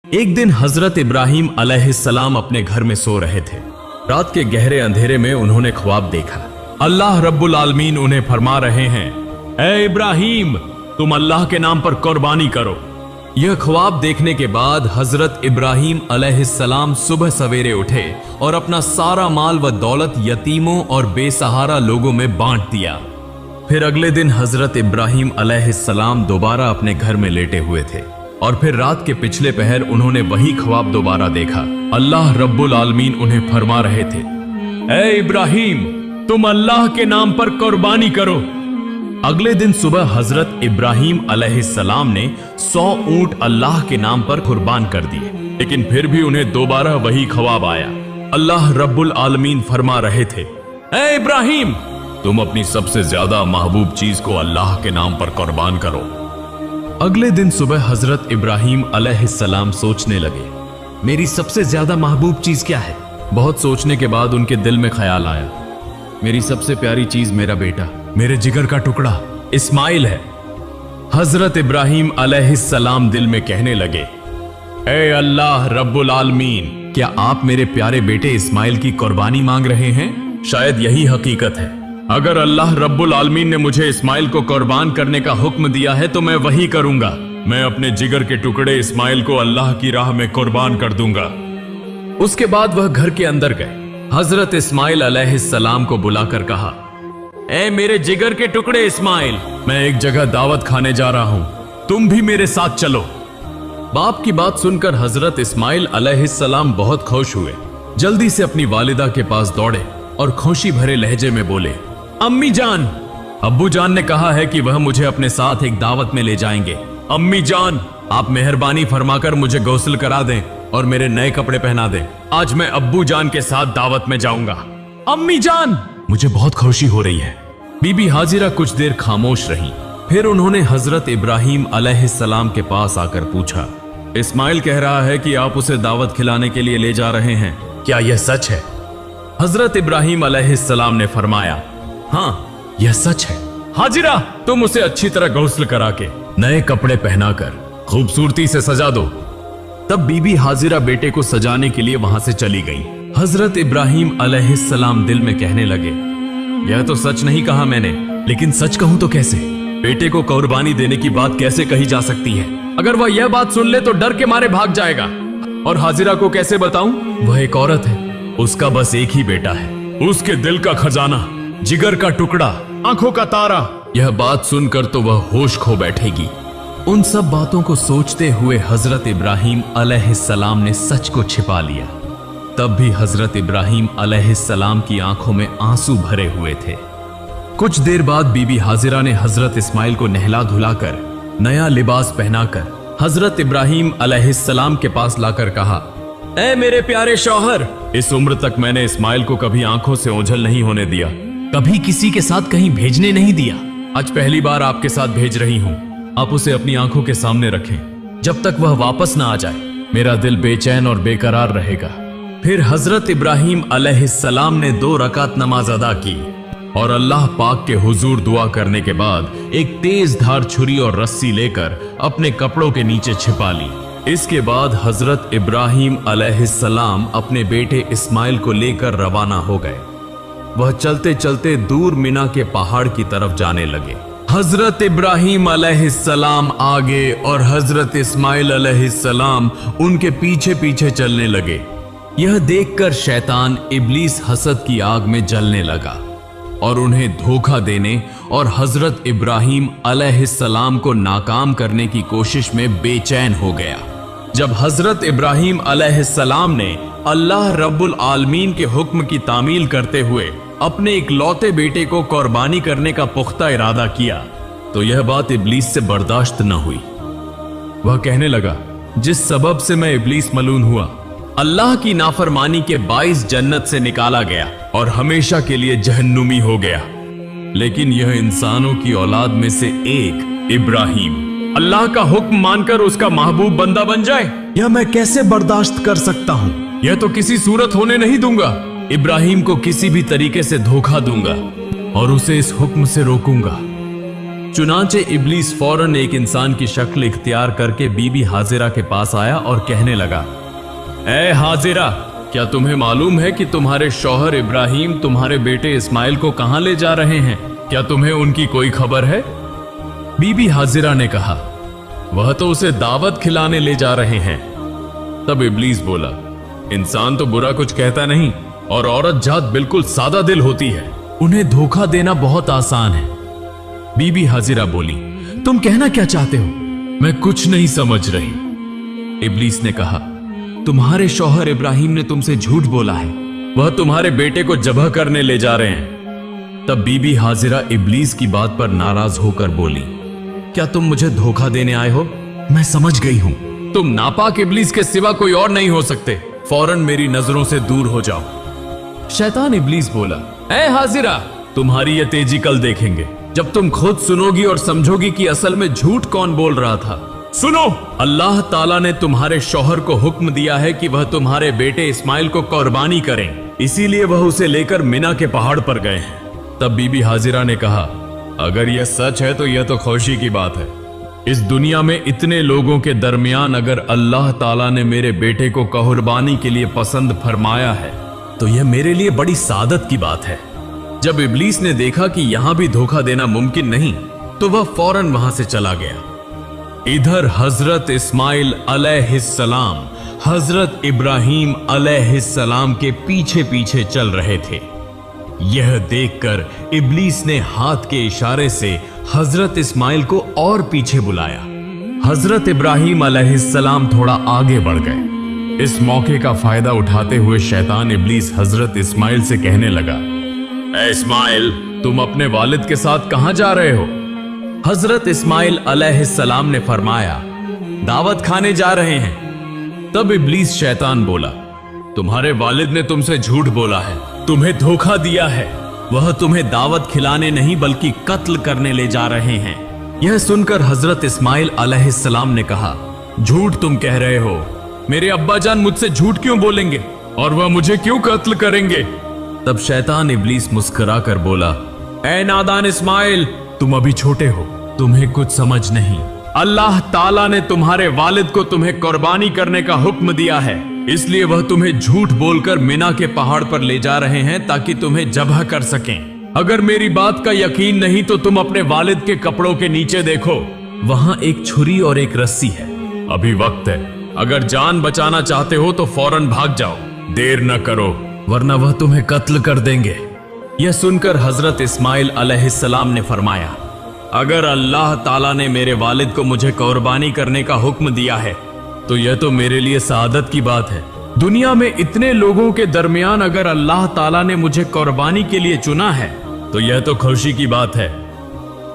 एक दिन हजरत इब्राहिम अलैहिस्सलाम अपने घर में सो रहे थे। रात के गहरे अंधेरे में उन्होंने ख्वाब देखा। अल्लाह रब्बुल आलमीन उन्हें फरमा रहे हैं, ऐ इब्राहिम, तुम अल्लाह के नाम पर कुर्बानी करो। यह ख्वाब देखने के बाद हजरत इब्राहिम अलैहिस्सलाम सुबह सवेरे उठे और अपना सारा माल व दौलत यतीमों और बेसहारा लोगों में बांट दिया। फिर अगले दिन हजरत इब्राहिम अलैहिस्सलाम दोबारा अपने घर में लेटे हुए थे और फिर रात के पिछले पहर उन्होंने वही ख्वाब दोबारा देखा। अल्लाह रब्बुल आलमीन उन्हें फरमा रहे थे, ऐ इब्राहिम, तुम अल्लाह के नाम पर कुर्बानी करो। अगले दिन सुबह हजरत इब्राहिम अलैहिस्सलाम ने 100 ऊंट अल्लाह के नाम पर कुर्बान कर दिए, लेकिन फिर भी उन्हें दोबारा वही ख्वाब आया। अल्लाह रब्बुल आलमीन फरमा रहे थे, ऐ इब्राहिम, तुम अपनी सबसे ज्यादा महबूब चीज को अल्लाह के नाम पर कुर्बान करो। अगले दिन सुबह हजरत इब्राहिम अलैहिस्सलाम सोचने लगे, मेरी सबसे ज्यादा महबूब चीज क्या है। बहुत सोचने के बाद उनके दिल में ख्याल आया, मेरी सबसे प्यारी चीज मेरा बेटा, मेरे जिगर का टुकड़ा इस्माइल है। हजरत इब्राहिम अलैहिस्सलाम दिल में कहने लगे, ऐ अल्लाह रब्बुल आलमीन, क्या आप मेरे प्यारे बेटे इस्माइल की कुर्बानी मांग रहे हैं? शायद यही हकीकत है। अगर अल्लाह रब्बुल आलमीन ने मुझे इस्माइल को कुर्बान करने का हुक्म दिया है तो मैं वही करूंगा। मैं अपने जिगर के टुकड़े इस्माइल को अल्लाह की राह में कुर्बान कर दूंगा। उसके बाद वह घर के अंदर गए। हजरत इस्माइल अलैहिस्सलाम को बुलाकर कहा, ऐ मेरे जिगर के टुकड़े इस्माइल, मैं एक जगह दावत खाने जा रहा हूं, तुम भी मेरे साथ चलो। बाप की बात सुनकर हजरत इस्माइल अलैहिस्सलाम बहुत खुश हुए। जल्दी से अपनी वालिदा के पास दौड़े और खुशी भरे लहजे में बोले, अम्मी जान, अब्बू जान ने कहा है कि वह मुझे अपने साथ एक दावत में ले जाएंगे। अम्मी जान, आप मेहरबानी फरमाकर मुझे गौसल करा दें और मेरे नए कपड़े पहना दें। आज मैं अब्बू जान के साथ दावत में जाऊंगा। अम्मी जान, मुझे बहुत खुशी हो रही है। बीबी हाजिरा कुछ देर खामोश रही। फिर उन्होंने हजरत इब्राहिम अलैहिस्सलाम के पास आकर पूछा, इस्माइल कह रहा है कि आप उसे दावत खिलाने के लिए ले जा रहे हैं, क्या यह सच है? हजरत इब्राहिम अलैहिस्सलाम ने फरमाया, हाँ, यह सच है। हाजिरा, तुम उसे अच्छी तरह गौसल करा के नए कपड़े पहनाकर खूबसूरती से सजा दो। तब बीबी हाजिरा बेटे को सजाने के लिए वहां से चली गई। हजरत इब्राहिम अलैहिस्सलाम दिल में कहने लगे, यह तो सच नहीं कहा मैंने, लेकिन सच कहूं तो कैसे? बेटे को कुर्बानी देने की बात कैसे कही जा सकती है? अगर वह यह बात सुन ले तो डर के मारे भाग जाएगा। और हाजिरा को कैसे बताऊं? वह एक औरत है, उसका बस एक ही बेटा है, उसके दिल का खजाना, जिगर का टुकड़ा, आंखों का तारा। यह बात सुनकर तो वह होश खो बैठेगी। उन सब बातों को सोचते हुए हजरत इब्राहिम अलैहिस्सलाम ने सच को छिपा लिया। तब भी हजरत इब्राहिम अलैहिस्सलाम की आंखों में आंसू भरे हुए थे। कुछ देर बाद बीबी हाजिरा ने हजरत इस्माइल को नहला धुलाकर नया लिबास पहनाकर हजरत इब्राहिम अलैहिस्सलाम के पास लाकर कहा, ऐ मेरे प्यारे शौहर, इस उम्र तक मैंने इस्माइल को कभी आंखों से ओझल नहीं होने दिया, कभी किसी के साथ कहीं भेजने नहीं दिया। आज पहली बार आपके साथ भेज रही हूं। आप उसे अपनी आंखों के सामने रखें। जब तक वह वापस ना आ जाए, मेरा दिल बेचैन और बेकरार रहेगा। फिर हजरत इब्राहिम अलैहिस्सलाम ने 2 रकात नमाज अदा की और अल्लाह पाक के हुजूर दुआ करने के बाद एक तेज धार छुरी और रस्सी लेकर अपने कपड़ों के नीचे छिपा ली। इसके बाद हजरत इब्राहिम अलैहिस्सलाम अपने बेटे इस्माइल को लेकर रवाना हो गए। वह चलते चलते दूर मिना के पहाड़ की तरफ जाने लगे। हजरत इब्राहिम अलैहिस्सलाम आगे और हजरत इस्माइल अलैहिस्सलाम उनके पीछे पीछे चलने लगे। यह देखकर शैतान इब्लीस हसद की आग में जलने लगा और उन्हें धोखा देने और हजरत इब्राहिम अलैहिस्सलाम को नाकाम करने की कोशिश में बेचैन हो गया। जब हजरत इब्राहिम अलैहिस्सलाम ने अल्लाह रब्बुल आलमीन के हुक्म की तामील करते हुए अपने इकलौते बेटे को कुर्बानी करने का पुख्ता इरादा किया तो यह बात इब्लीस से बर्दाश्त न हुई। वह कहने लगा, जिस सबब से मैं इब्लीस मलून हुआ, अल्लाह की नाफरमानी के 22 जन्नत से निकाला गया और हमेशा के लिए जहन्नुमी हो गया। लेकिन यह इंसानों की औलाद में से एक इब्राहिम अल्लाह का हुक्म मानकर उसका महबूब बंदा बन जाए, यह मैं कैसे बर्दाश्त कर सकता हूं? यह तो किसी सूरत होने नहीं दूंगा। इब्राहिम को किसी भी तरीके से धोखा दूंगा और उसे इस हुक्म से रोकूंगा। चुनांचे इब्लीस फौरन एक इंसान की शक्ल इख्तियार करके बीबी हाजिरा के पास आया और कहने लगा, ए हाजिरा, क्या तुम्हें मालूम है कि तुम्हारे शौहर इब्राहिम तुम्हारे बेटे इस्माइल को कहां ले जा रहे हैं? क्या तुम्हें उनकी कोई खबर है? बीबी हाजिरा ने कहा, वह तो उसे दावत खिलाने ले जा रहे हैं। तब इब्लीस बोला, इंसान तो बुरा कुछ कहता नहीं और औरत जात बिल्कुल सादा दिल होती है, उन्हें धोखा देना बहुत आसान है। बीबी हाजिरा बोली, तुम कहना क्या चाहते हो? मैं कुछ नहीं समझ रही। इब्लीस ने कहा, तुम्हारे शौहर इब्राहिम ने तुमसे झूठ बोला है, वह तुम्हारे बेटे को जबह करने ले जा रहे हैं। तब बीबी हाजिरा इब्लीस की बात पर नाराज होकर बोली, क्या तुम मुझे धोखा देने आए हो? मैं समझ गई हूं, तुम नापाक इब्लीस के सिवा कोई और नहीं हो सकते, फौरन मेरी नजरों से दूर हो जाओ। शैतान इब्लीस बोला, ए हाजिरा, तुम्हारी ये तेजी कल देखेंगे, जब तुम खुद सुनोगी और समझोगी कि असल में झूठ कौन बोल रहा था। सुनो, अल्लाह ताला ने तुम्हारे शौहर को हुक्म दिया है कि वह तुम्हारे बेटे इस्माइल को कुर्बानी करें, इसीलिए वह उसे लेकर मिना के पहाड़ पर गए हैं। तब बीबी हाजिरा ने कहा, अगर यह सच है तो यह तो खुशी की बात है। इस दुनिया में इतने लोगों के दरमियान अगर अल्लाह ताला ने मेरे बेटे को कुर्बानी के लिए पसंद फरमाया है तो यह मेरे लिए बड़ी सादत की बात है। जब इब्लीस ने देखा कि यहां भी धोखा देना मुमकिन नहीं तो वह फौरन वहां से चला गया। इधर हजरत इस्माइल अलैहिस्सलाम हजरत इब्राहिम अलैहिस्सलाम के पीछे पीछे चल रहे थे। यह देखकर इब्लीस ने हाथ के इशारे से हजरत इस्माइल को और पीछे बुलाया। हजरत इब्राहिम अलैहिस्सलाम थोड़ा आगे बढ़ गए। इस मौके का फायदा उठाते हुए शैतान इब्लीस हजरत इस्माइल से कहने लगा, ए इस्माइल, तुम अपने वालिद के साथ कहां जा रहे हो? हजरत इस्माइल अलैहिस्सलाम ने फरमाया, दावत खाने जा रहे हैं। तब इब्लीस शैतान बोला, तुम्हारे वालिद ने तुमसे झूठ बोला है, तुम्हें धोखा दिया है, वह तुम्हें दावत खिलाने नहीं बल्कि कत्ल करने ले जा रहे हैं। यह सुनकर हजरत इस्माइल अलैहिस्सलाम ने कहा, झूठ तुम कह रहे हो, मेरे अब्बा जान मुझसे झूठ क्यों बोलेंगे और वह मुझे क्यों कत्ल करेंगे? तब शैतान इब्लीस मुस्कुरा कर बोला, ए नादान इस्माइल, तुम अभी छोटे हो, तुम्हें कुछ समझ नहीं। अल्लाह ताला ने तुम्हारे वालिद को तुम्हें कुर्बानी करने का हुक्म दिया है, इसलिए वह तुम्हें झूठ बोलकर मिना के पहाड़ पर ले जा रहे हैं ताकि तुम्हें जबह कर सकें। अगर मेरी बात का यकीन नहीं तो तुम अपने वालिद के कपड़ों के नीचे देखो, वहां एक छुरी और एक रस्सी है। अभी वक्त है, अगर जान बचाना चाहते हो तो फौरन भाग जाओ, देर न करो वरना वह तुम्हें कत्ल कर देंगे। यह सुनकर हजरत इस्माइल अलैहिस्सलाम ने फरमाया, अगर अल्लाह ताला ने मेरे वालिद को मुझे कुर्बानी करने का हुक्म दिया है तो यह तो मेरे लिए सादत की बात है। दुनिया में इतने लोगों के दरमियान अगर अल्लाह ताला ने मुझे कुर्बानी के लिए चुना है तो यह तो खुशी की बात है।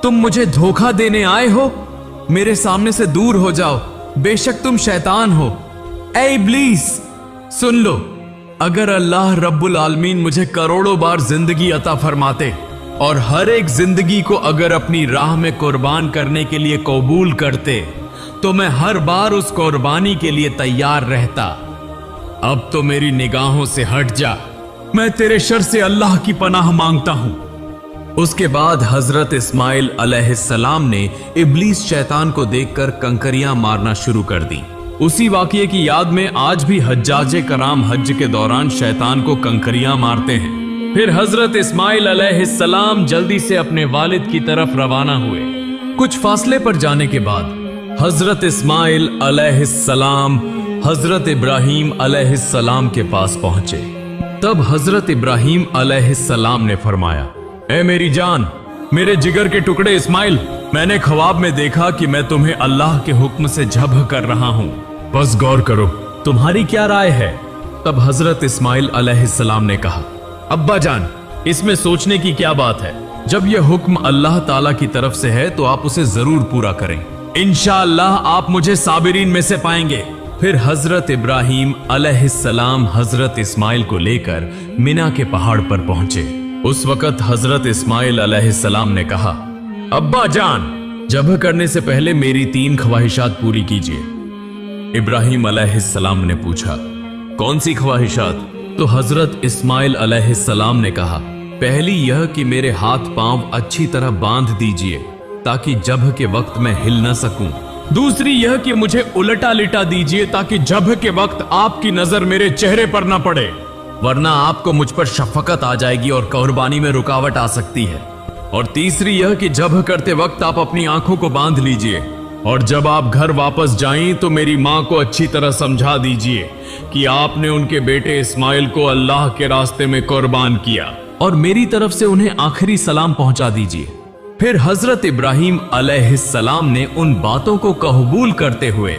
तुम मुझे धोखा देने आए हो, मेरे सामने से दूर हो जाओ, बेशक तुम शैतान हो। ए इब्लीस, सुन लो, अगर अल्लाह रब्बुल आलमीन मुझे करोड़ों बार जिंदगी अता फरमाते और हर एक जिंदगी को अगर अपनी राह में कुर्बान करने के लिए कबूल करते तो मैं हर बार उस कुर्बानी के लिए तैयार रहता। अब तो मेरी निगाहों से हट जा, मैं तेरे शर से अल्लाह की पनाह मांगता हूं। उसके बाद हजरत इस्माइल अलैहिस्सलाम ने इब्लीस शैतान को देखकर कंकरियां मारना शुरू कर दी। उसी वाकये की याद में आज भी हज्जाजे कराम हज के दौरान शैतान को कंकरियां मारते हैं। फिर हजरत इस्माइल अलैहिस्सलाम जल्दी से अपने वालिद की तरफ रवाना हुए। कुछ फासले पर जाने के बाद हजरत इस्माइल अलैहिस्सलाम हजरत इब्राहिम अलैहिस्सलाम के पास पहुंचे। तब हजरत इब्राहिम अलैहिस्सलाम ने फरमाया, ए मेरी जान, मेरे जिगर के टुकड़े इस्माइल, मैंने ख्वाब में देखा कि मैं तुम्हें अल्लाह के हुक्म से जब्ह कर रहा हूं, बस गौर करो, तुम्हारी क्या राय है? तब हजरत इस्माइल अलैहिस्सलाम ने कहा, अब्बा जान, इसमें सोचने की क्या बात है? जब यह हुक्म अल्लाह ताला की तरफ से है तो आप उसे जरूर पूरा करें, इंशाअल्लाह आप मुझे साबिरीन में से पाएंगे। फिर हजरत इब्राहिम अलैहिस्सलाम हजरत इस्माइल को लेकर मिना के पहाड़ पर पहुंचे। उस वक्त हजरत इस्माइल अलैहिस्सलाम ने कहा, अब्बा जान, जब्ह करने से पहले मेरी 3 ख्वाहिशात पूरी कीजिए। इब्राहिम अलैहिस्सलाम ने पूछा, कौन सी ख्वाहिशात? तो हजरत इस्माइल अलैहिस्सलाम ने कहा, पहली यह कि मेरे हाथ पांव अच्छी तरह बांध दीजिए ताकि जब के वक्त मैं हिल न सकूं। दूसरी यह कि मुझे उलटा लिटा दीजिए ताकि जब के वक्त आपकी नजर मेरे चेहरे पर न पड़े, वरना आपको मुझ पर शफकत आ जाएगी और कुर्बानी में रुकावट आ सकती है। और तीसरी यह कि जब करते वक्त आप अपनी आंखों को बांध लीजिए और जब आप घर वापस जाएं तो मेरी मां को अच्छी तरह समझा दीजिए कि आपने उनके बेटे इस्माइल को अल्लाह के रास्ते में कुर्बान किया, और मेरी तरफ से उन्हें आखिरी सलाम पहुंचा दीजिए। फिर हजरत इब्राहिम अलैहिस्सलाम ने उन बातों को कबूल करते हुए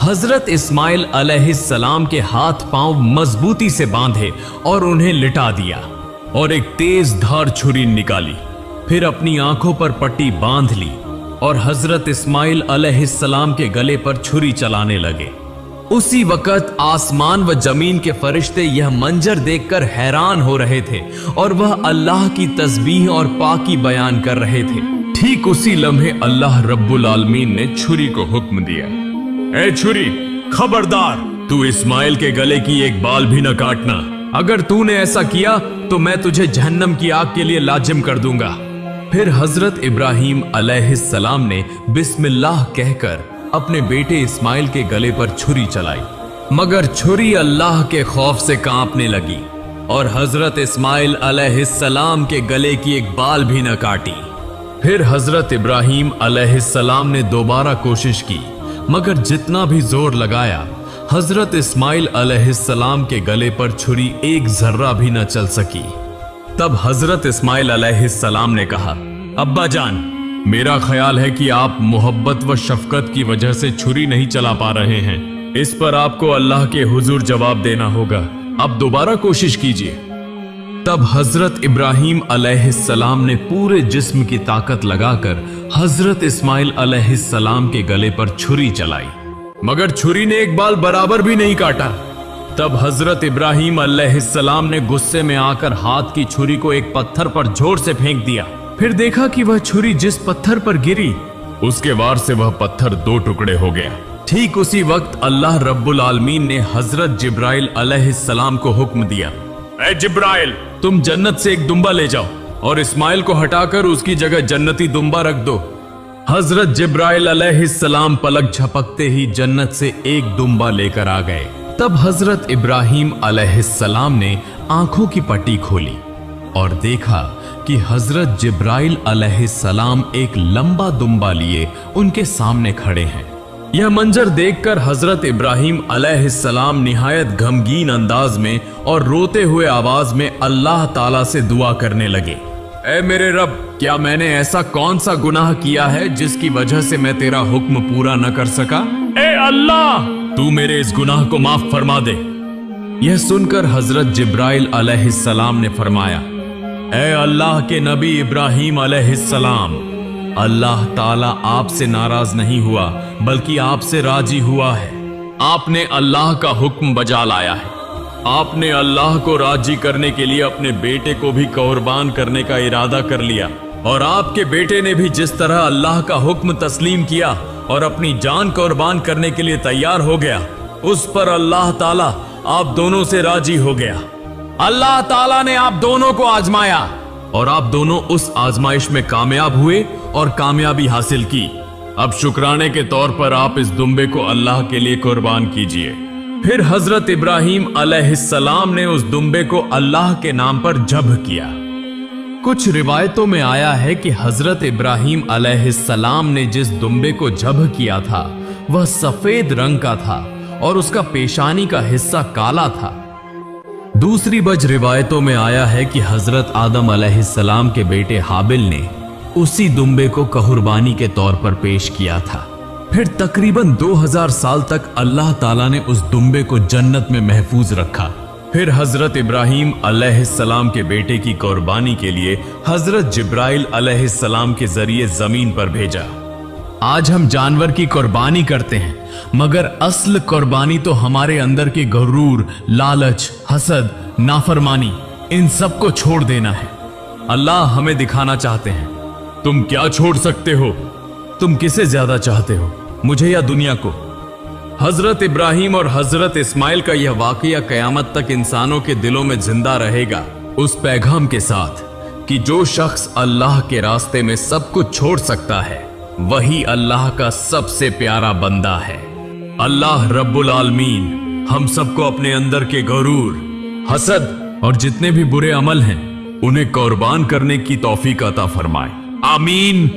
हजरत इस्माइल अलैहिस्सलाम के हाथ पांव मजबूती से बांधे और उन्हें लिटा दिया और एक तेज धार छुरी निकाली। फिर अपनी आंखों पर पट्टी बांध ली और हजरत इस्माइल अलैहिस्सलाम के गले पर छुरी चलाने लगे। उसी वक्त आसमान व जमीन के फरिश्ते यह मंजर देखकर हैरान हो रहे थे और वह अल्लाह की तस्बीह और पाकी बयान कर रहे थे। ठीक उसी लम्हे अल्लाह रब्बुल आलमीन ने छुरी को हुक्म दिया, ए छुरी, खबरदार, तू इस्माइल के गले की एक बाल भी न काटना। अगर तूने ऐसा किया तो मैं तुझे जहन्नम की आग के लिए लाजिम कर दूंगा। फिर हजरत इब्राहिम अलैहिस्सलाम ने बिस्मिल्लाह कहकर अपने बेटे इस्माइल के गले पर छुरी चलाई, मगर छुरी अल्लाह के खौफ से कांपने लगी और हजरत इस्माइल अलैहिस्सलाम के गले की एक बाल भी न काटी। फिर हजरत इब्राहिम अलैहिस्सलाम ने दोबारा कोशिश की, मगर जितना भी जोर लगाया हजरत इस्माइल अलैहिस्सलाम के गले पर छुरी एक जर्रा भी न चल सकी। तब हजरत इस्माइल अलैहिस्सलाम ने कहा, अब्बा जान, मेरा ख्याल है कि आप मोहब्बत व शफकत की वजह से छुरी नहीं चला पा रहे हैं। इस पर आपको अल्लाह के हुजूर जवाब देना होगा। अब दोबारा कोशिश कीजिए। तब हजरत इब्राहिम अलैहिस्सलाम ने पूरे जिस्म की ताकत लगाकर हजरत इस्माइल अलैहिस्सलाम के गले पर छुरी चलाई, मगर छुरी ने एक बाल बराबर भी नहीं काटा। तब हजरत इब्राहिम अलैहिस्सलाम ने गुस्से में आकर हाथ की छुरी को एक पत्थर पर जोर से फेंक दिया। फिर देखा कि वह छुरी जिस पत्थर पर गिरी उसके वार से वह पत्थर दो टुकड़े हो गया। ठीक उसी वक्त अल्लाह रब्बुल आलमीन ने हजरत जिब्राइल अलैहिस्सलाम को हुक्म दिया, ए जिब्राइल, तुम जन्नत से एक दुम्बा ले जाओ और इस्माइल को हटाकर उसकी जगह जन्नती दुम्बा रख दो। हजरत जिब्राइल अलैहिस्सलाम पलक झपकते ही जन्नत से एक दुम्बा लेकर आ गए। तब हजरत इब्राहिम अलैहिस्सलाम ने आंखों की पट्टी खोली और देखा कि हजरत जिब्राइल अलैहिस्सलाम एक लंबा दुम्बा लिए उनके सामने खड़े हैं। यह मंजर देखकर हजरत इब्राहिम अलैहिस्सलाम निहायत गमगीन अंदाज में और रोते हुए आवाज में अल्लाह ताला से दुआ करने लगे, ऐ मेरे रब, क्या मैंने ऐसा कौन सा गुनाह किया है जिसकी वजह से मैं तेरा हुक्म पूरा न कर सका? ए अल्लाह, तू मेरे इस गुनाह को माफ फरमा दे। यह सुनकर हजरत जिब्राइल अलैहिस्सलाम ने फरमाया, ऐ अल्लाह के नबी इब्राहिम अलैहिस्सलाम, अल्लाह ताला आपसे नाराज नहीं हुआ बल्कि आपसे राजी हुआ है। आपने अल्लाह का हुक्म बजा लाया है। आपने अल्लाह को राजी करने के लिए अपने बेटे को भी कुर्बान करने का इरादा कर लिया, और आपके बेटे ने भी जिस तरह अल्लाह का हुक्म तस्लीम किया और अपनी जान कुर्बान करने के लिए तैयार हो गया, उस पर अल्लाह ताला आप दोनों से राजी हो गया। अल्लाह ताला ने आप दोनों को आजमाया और आप दोनों उस आजमाइश में कामयाब हुए और कामयाबी हासिल की। अब शुक्राने के तौर पर आप इस दुम्बे को अल्लाह के लिए कुर्बान कीजिए। फिर हजरत इब्राहिम अलैहिस्सलाम ने उस दुम्बे को अल्लाह के नाम पर ज़ब्ह किया। कुछ रिवायतों में आया है कि हजरत इब्राहिम अलैहिस्सलाम ने जिस दुम्बे को ज़ब्ह किया था वह सफेद रंग का था और उसका पेशानी का हिस्सा काला था। दूसरी बज रिवायतों में आया है कि हजरत आदम अलैहिस्सलाम के बेटे हाबिल ने उसी दुम्बे को कुर्बानी के तौर पर पेश किया था। फिर तकरीबन 2000 साल तक अल्लाह ताला ने उस दुम्बे को जन्नत में महफूज रखा। फिर हजरत इब्राहिम अलैहिस्सलाम के बेटे की कुर्बानी के लिए हजरत जिब्राइल अलैहिस्सलाम के जरिए जमीन पर भेजा। आज हम जानवर की कुर्बानी करते हैं, मगर असल कुर्बानी तो हमारे अंदर के गुरूर, लालच, हसद, नाफरमानी, इन सब को छोड़ देना है। अल्लाह हमें दिखाना चाहते हैं, तुम क्या छोड़ सकते हो? तुम किसे ज्यादा चाहते हो, मुझे या दुनिया को? हजरत इब्राहिम और हजरत इस्माइल का यह वाकया कयामत तक इंसानों के दिलों में जिंदा रहेगा, उस पैगाम के साथ कि जो शख्स अल्लाह के रास्ते में सब कुछ छोड़ सकता है वही अल्लाह का सबसे प्यारा बंदा है। अल्लाह रब्बुल आलमीन हम सबको अपने अंदर के गरूर, हसद और जितने भी बुरे अमल हैं उन्हें कुर्बान करने की तौफीक अता फरमाए। आमीन।